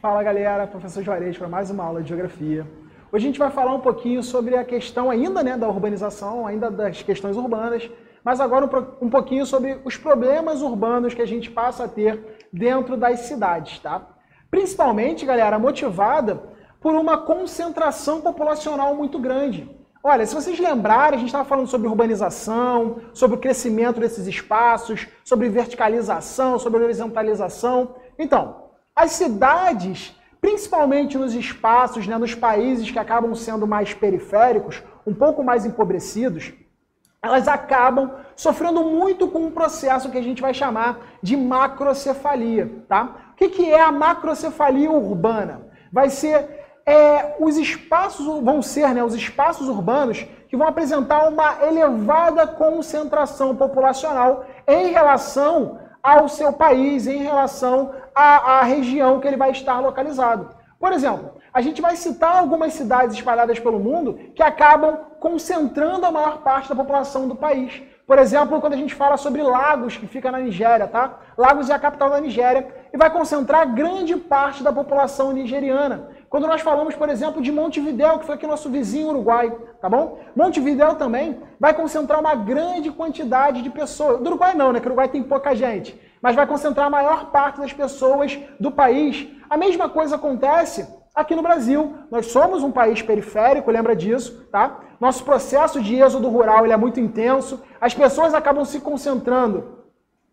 Fala galera, professor Juarez para mais uma aula de Geografia. Hoje a gente vai falar um pouquinho sobre a questão ainda da urbanização, ainda das questões urbanas, mas agora um pouquinho sobre os problemas urbanos que a gente passa a ter dentro das cidades, tá? Principalmente, galera, motivada por uma concentração populacional muito grande. Olha, se vocês lembrarem, a gente estava falando sobre urbanização, sobre o crescimento desses espaços, sobre verticalização, sobre horizontalização. Então, as cidades, principalmente nos espaços, nos países que acabam sendo mais periféricos, um pouco mais empobrecidos, elas acabam sofrendo muito com um processo que a gente vai chamar de macrocefalia, tá? O que é a macrocefalia urbana? Vai ser os espaços urbanos que vão apresentar uma elevada concentração populacional em relação ao seu país, em relação à região que ele vai estar localizado. Por exemplo, a gente vai citar algumas cidades espalhadas pelo mundo que acabam concentrando a maior parte da população do país. Por exemplo, quando a gente fala sobre Lagos, que fica na Nigéria, tá? Lagos é a capital da Nigéria e vai concentrar grande parte da população nigeriana. Quando nós falamos, por exemplo, de Montevidéu, que foi aqui nosso vizinho Uruguai, tá bom? Montevidéu também vai concentrar uma grande quantidade de pessoas. Do Uruguai não, né? Que o Uruguai tem pouca gente. Mas vai concentrar a maior parte das pessoas do país. A mesma coisa acontece aqui no Brasil. Nós somos um país periférico, lembra disso, tá? Nosso processo de êxodo rural ele é muito intenso. As pessoas acabam se concentrando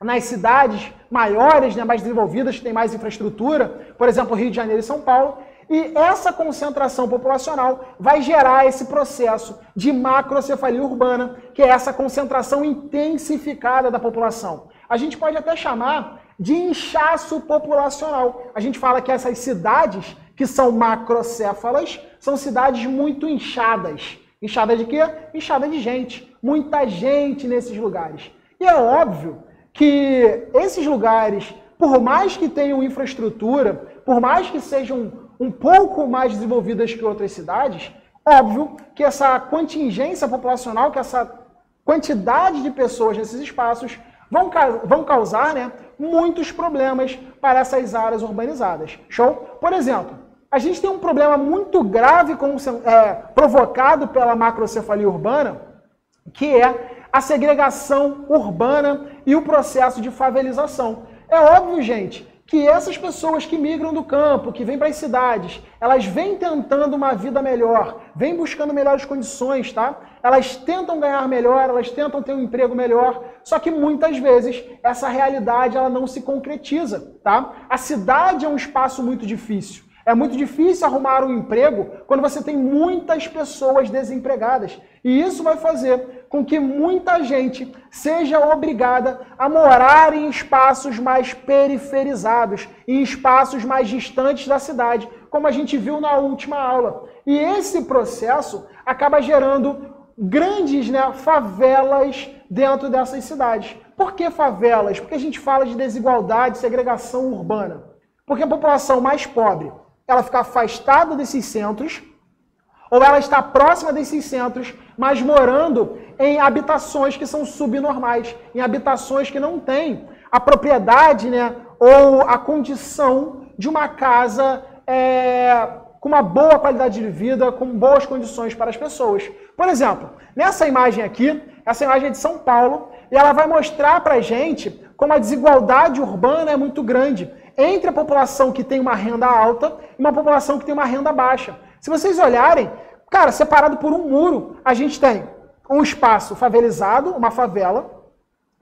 nas cidades maiores, mais desenvolvidas, que têm mais infraestrutura. Por exemplo, Rio de Janeiro e São Paulo. E essa concentração populacional vai gerar esse processo de macrocefalia urbana, que é essa concentração intensificada da população. A gente pode até chamar de inchaço populacional. A gente fala que essas cidades, que são macrocéfalas, são cidades muito inchadas. Inchada de quê? Inchada de gente. Muita gente nesses lugares. E é óbvio que esses lugares, por mais que tenham infraestrutura, por mais que sejam um pouco mais desenvolvidas que outras cidades, óbvio que essa contingência populacional, que essa quantidade de pessoas nesses espaços vão causar muitos problemas para essas áreas urbanizadas. Show? Por exemplo, a gente tem um problema muito grave provocado pela macrocefalia urbana, que é a segregação urbana e o processo de favelização. É óbvio, gente, que essas pessoas que migram do campo, que vêm para as cidades, elas vêm tentando uma vida melhor, vêm buscando melhores condições, tá? Elas tentam ganhar melhor, elas tentam ter um emprego melhor, só que muitas vezes essa realidade ela não se concretiza, tá? A cidade é um espaço muito difícil. É muito difícil arrumar um emprego quando você tem muitas pessoas desempregadas. E isso vai fazer com que muita gente seja obrigada a morar em espaços mais periferizados, em espaços mais distantes da cidade, como a gente viu na última aula. E esse processo acaba gerando grandes favelas dentro dessas cidades. Por que favelas? Porque a gente fala de desigualdade, segregação urbana. Porque a população mais pobre ela fica afastada desses centros, ou ela está próxima desses centros, mas morando em habitações que são subnormais, em habitações que não têm a propriedade, ou a condição de uma casa com uma boa qualidade de vida, com boas condições para as pessoas. Por exemplo, nessa imagem aqui, essa imagem é de São Paulo, e ela vai mostrar para a gente como a desigualdade urbana é muito grande entre a população que tem uma renda alta e uma população que tem uma renda baixa. Se vocês olharem, cara, separado por um muro, a gente tem um espaço favelizado, uma favela,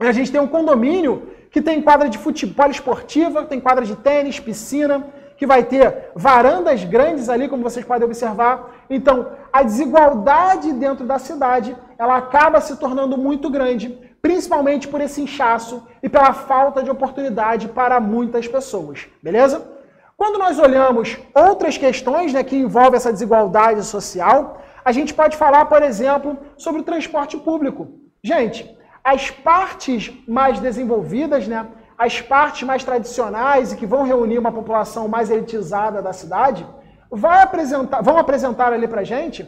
e a gente tem um condomínio que tem quadra de futebol esportiva, tem quadra de tênis, piscina, que vai ter varandas grandes ali, como vocês podem observar. Então, a desigualdade dentro da cidade, ela acaba se tornando muito grande, principalmente por esse inchaço e pela falta de oportunidade para muitas pessoas, beleza? Quando nós olhamos outras questões que envolvem essa desigualdade social, a gente pode falar, por exemplo, sobre o transporte público. Gente, as partes mais desenvolvidas, as partes mais tradicionais e que vão reunir uma população mais elitizada da cidade, vão apresentar ali pra gente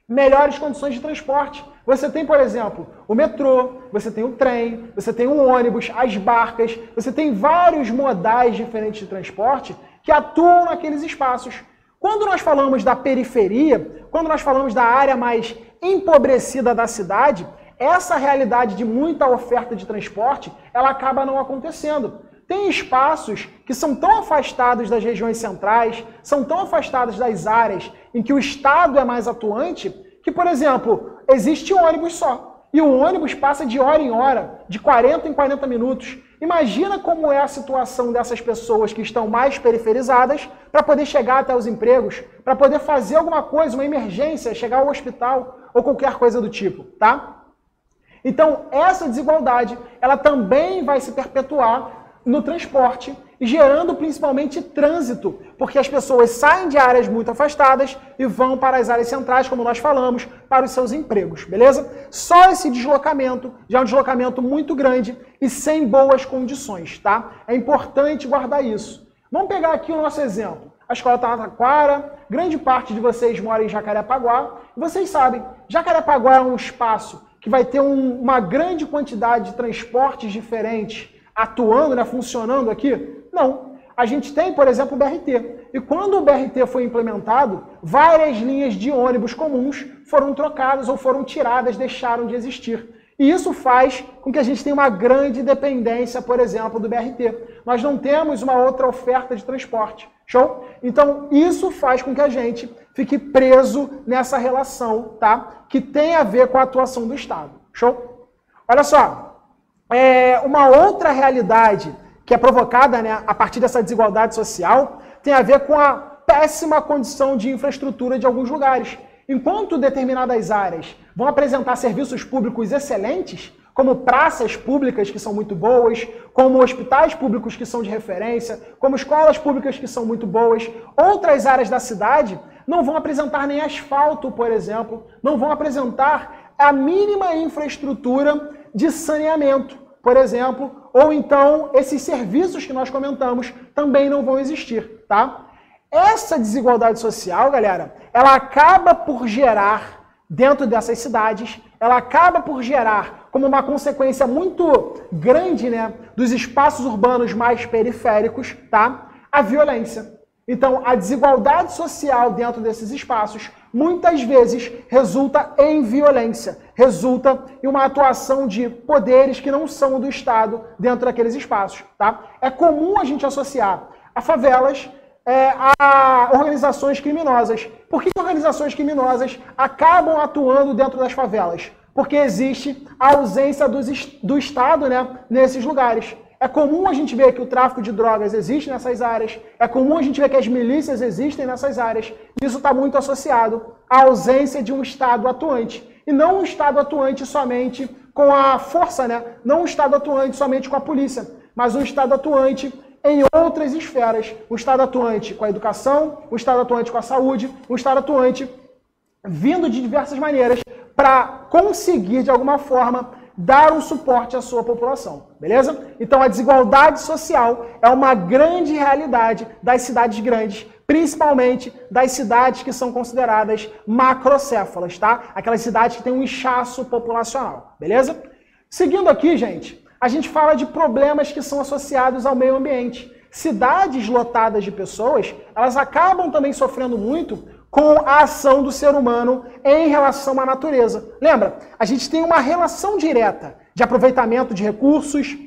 melhores condições de transporte. Você tem, por exemplo, o metrô, você tem o trem, você tem o ônibus, as barcas, você tem vários modais diferentes de transporte que atuam naqueles espaços. Quando nós falamos da periferia, quando nós falamos da área mais empobrecida da cidade, essa realidade de muita oferta de transporte, ela acaba não acontecendo. Tem espaços que são tão afastados das regiões centrais, são tão afastados das áreas em que o Estado é mais atuante, que, por exemplo, existe um ônibus só. E o ônibus passa de hora em hora, de 40 em 40 minutos. Imagina como é a situação dessas pessoas que estão mais periferizadas para poder chegar até os empregos, para poder fazer alguma coisa, uma emergência, chegar ao hospital ou qualquer coisa do tipo, tá? Então, essa desigualdade, ela também vai se perpetuar no transporte e gerando principalmente trânsito, porque as pessoas saem de áreas muito afastadas e vão para as áreas centrais, como nós falamos, para os seus empregos, beleza? Só esse deslocamento já é um deslocamento muito grande e sem boas condições, tá? É importante guardar isso. Vamos pegar aqui o nosso exemplo. A escola está na Taquara, grande parte de vocês mora em Jacarepaguá, e vocês sabem, Jacarepaguá é um espaço que vai ter uma grande quantidade de transportes diferentes atuando, né, funcionando aqui? Não. A gente tem, por exemplo, o BRT. E quando o BRT foi implementado, várias linhas de ônibus comuns foram trocadas ou foram tiradas, deixaram de existir. E isso faz com que a gente tenha uma grande dependência, por exemplo, do BRT. Nós não temos uma outra oferta de transporte. Show? Então, isso faz com que a gente fique preso nessa relação, tá? Que tem a ver com a atuação do Estado. Show? Olha só. Uma outra realidade que é provocada, né, a partir dessa desigualdade social tem a ver com a péssima condição de infraestrutura de alguns lugares. Enquanto determinadas áreas vão apresentar serviços públicos excelentes, como praças públicas que são muito boas, como hospitais públicos que são de referência, como escolas públicas que são muito boas, outras áreas da cidade não vão apresentar nem asfalto, por exemplo, não vão apresentar a mínima infraestrutura de saneamento, por exemplo, ou então esses serviços que nós comentamos também não vão existir, tá? Essa desigualdade social, galera, ela acaba por gerar, dentro dessas cidades, ela acaba por gerar, como uma consequência muito grande, né, dos espaços urbanos mais periféricos, tá? A violência. Então, a desigualdade social dentro desses espaços muitas vezes resulta em violência, resulta em uma atuação de poderes que não são do Estado dentro daqueles espaços, tá? É comum a gente associar a favelas a organizações criminosas. Por que organizações criminosas acabam atuando dentro das favelas? Porque existe a ausência do Estado, né, nesses lugares. É comum a gente ver que o tráfico de drogas existe nessas áreas, é comum a gente ver que as milícias existem nessas áreas. Isso está muito associado à ausência de um Estado atuante. E não um Estado atuante somente com a força, né? Não um Estado atuante somente com a polícia, mas um Estado atuante em outras esferas. Um Estado atuante com a educação, um Estado atuante com a saúde, um Estado atuante vindo de diversas maneiras para conseguir, de alguma forma, dar um suporte à sua população, beleza? Então a desigualdade social é uma grande realidade das cidades grandes, principalmente das cidades que são consideradas macrocéfalas, tá? Aquelas cidades que têm um inchaço populacional, beleza? Seguindo aqui, gente, a gente fala de problemas que são associados ao meio ambiente. Cidades lotadas de pessoas, elas acabam também sofrendo muito com a ação do ser humano em relação à natureza. Lembra? A gente tem uma relação direta de aproveitamento de recursos,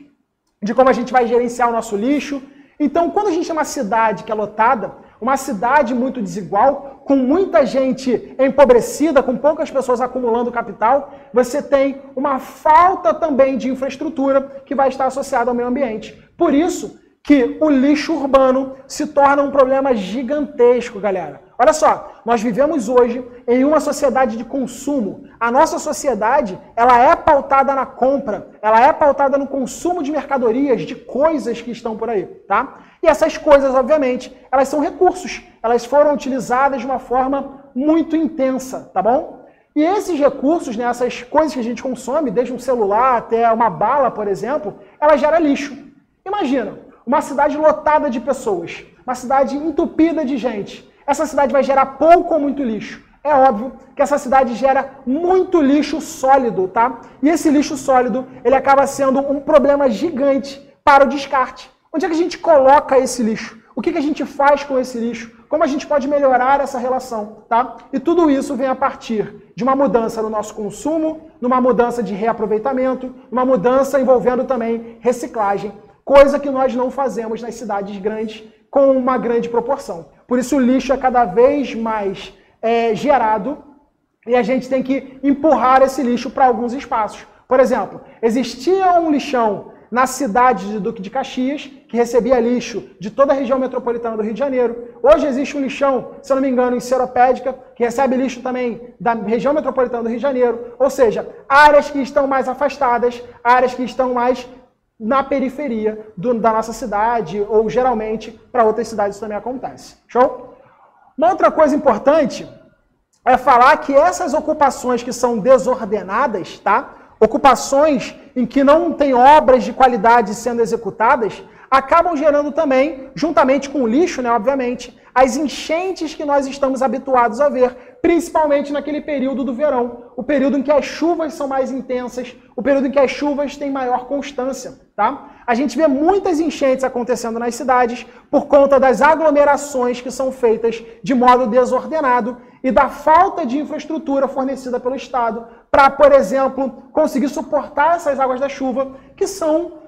de como a gente vai gerenciar o nosso lixo. Então, quando a gente tem uma cidade que é lotada, uma cidade muito desigual, com muita gente empobrecida, com poucas pessoas acumulando capital, você tem uma falta também de infraestrutura que vai estar associada ao meio ambiente. Por isso que o lixo urbano se torna um problema gigantesco, galera. Olha só, nós vivemos hoje em uma sociedade de consumo. A nossa sociedade, ela é pautada na compra, ela é pautada no consumo de mercadorias, de coisas que estão por aí, tá? E essas coisas, obviamente, elas são recursos. Elas foram utilizadas de uma forma muito intensa, tá bom? E esses recursos, né, essas coisas que a gente consome, desde um celular até uma bala, por exemplo, ela gera lixo. Imagina, uma cidade lotada de pessoas, uma cidade entupida de gente. Essa cidade vai gerar pouco ou muito lixo. É óbvio que essa cidade gera muito lixo sólido, tá? E esse lixo sólido, ele acaba sendo um problema gigante para o descarte. Onde é que a gente coloca esse lixo? O que a gente faz com esse lixo? Como a gente pode melhorar essa relação, tá? E tudo isso vem a partir de uma mudança no nosso consumo, numa mudança de reaproveitamento, uma mudança envolvendo também reciclagem, coisa que nós não fazemos nas cidades grandes com uma grande proporção. Por isso o lixo é cada vez mais gerado e a gente tem que empurrar esse lixo para alguns espaços. Por exemplo, existia um lixão na cidade de Duque de Caxias, que recebia lixo de toda a região metropolitana do Rio de Janeiro. Hoje existe um lixão, se eu não me engano, em Seropédica, que recebe lixo também da região metropolitana do Rio de Janeiro. Ou seja, áreas que estão mais afastadas, áreas que estão mais na periferia da nossa cidade, ou geralmente para outras cidades isso também acontece. Show? Uma outra coisa importante é falar que essas ocupações que são desordenadas, tá? Ocupações em que não tem obras de qualidade sendo executadas, acabam gerando também, juntamente com o lixo, né, obviamente, as enchentes que nós estamos habituados a ver, principalmente naquele período do verão, o período em que as chuvas são mais intensas, o período em que as chuvas têm maior constância, tá? A gente vê muitas enchentes acontecendo nas cidades por conta das aglomerações que são feitas de modo desordenado e da falta de infraestrutura fornecida pelo Estado para, por exemplo, conseguir suportar essas águas da chuva que são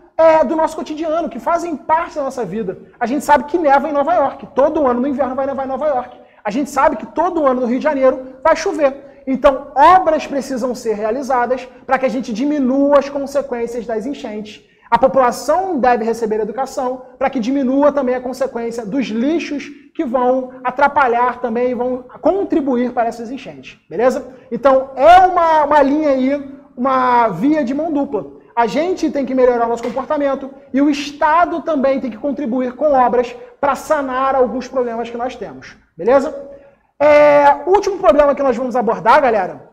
do nosso cotidiano, que fazem parte da nossa vida. A gente sabe que neva em Nova York, todo ano no inverno vai nevar em Nova York. A gente sabe que todo ano no Rio de Janeiro vai chover. Então, obras precisam ser realizadas para que a gente diminua as consequências das enchentes. A população deve receber educação para que diminua também a consequência dos lixos que vão atrapalhar também e vão contribuir para essas enchentes, beleza? Então, é uma linha aí, uma via de mão dupla. A gente tem que melhorar o nosso comportamento e o Estado também tem que contribuir com obras para sanar alguns problemas que nós temos, beleza? O último problema que nós vamos abordar, galera,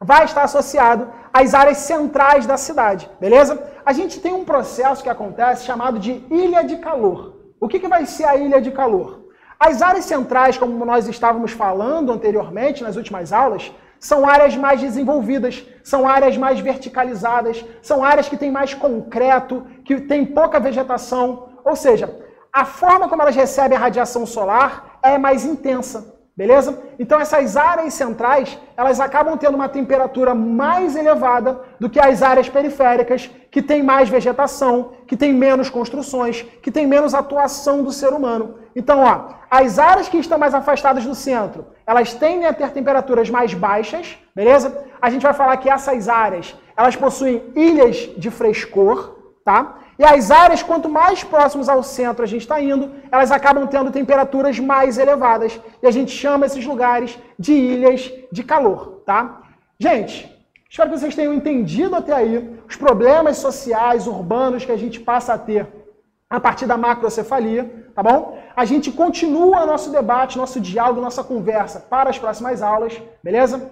vai estar associado às áreas centrais da cidade, beleza? A gente tem um processo que acontece chamado de ilha de calor. O que vai ser a ilha de calor? As áreas centrais, como nós estávamos falando anteriormente nas últimas aulas, são áreas mais desenvolvidas, são áreas mais verticalizadas, são áreas que têm mais concreto, que têm pouca vegetação, ou seja, a forma como elas recebem a radiação solar é mais intensa. Beleza? Então essas áreas centrais, elas acabam tendo uma temperatura mais elevada do que as áreas periféricas, que tem mais vegetação, que tem menos construções, que tem menos atuação do ser humano. Então, ó, as áreas que estão mais afastadas do centro, elas tendem a ter temperaturas mais baixas, beleza? A gente vai falar que essas áreas, elas possuem ilhas de frescor, tá? E as áreas, quanto mais próximos ao centro a gente está indo, elas acabam tendo temperaturas mais elevadas. E a gente chama esses lugares de ilhas de calor, tá? Gente, espero que vocês tenham entendido até aí os problemas sociais, urbanos que a gente passa a ter a partir da macrocefalia, tá bom? A gente continua nosso debate, nosso diálogo, nossa conversa para as próximas aulas, beleza?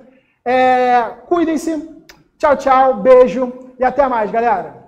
Cuidem-se, tchau, tchau, beijo e até mais, galera!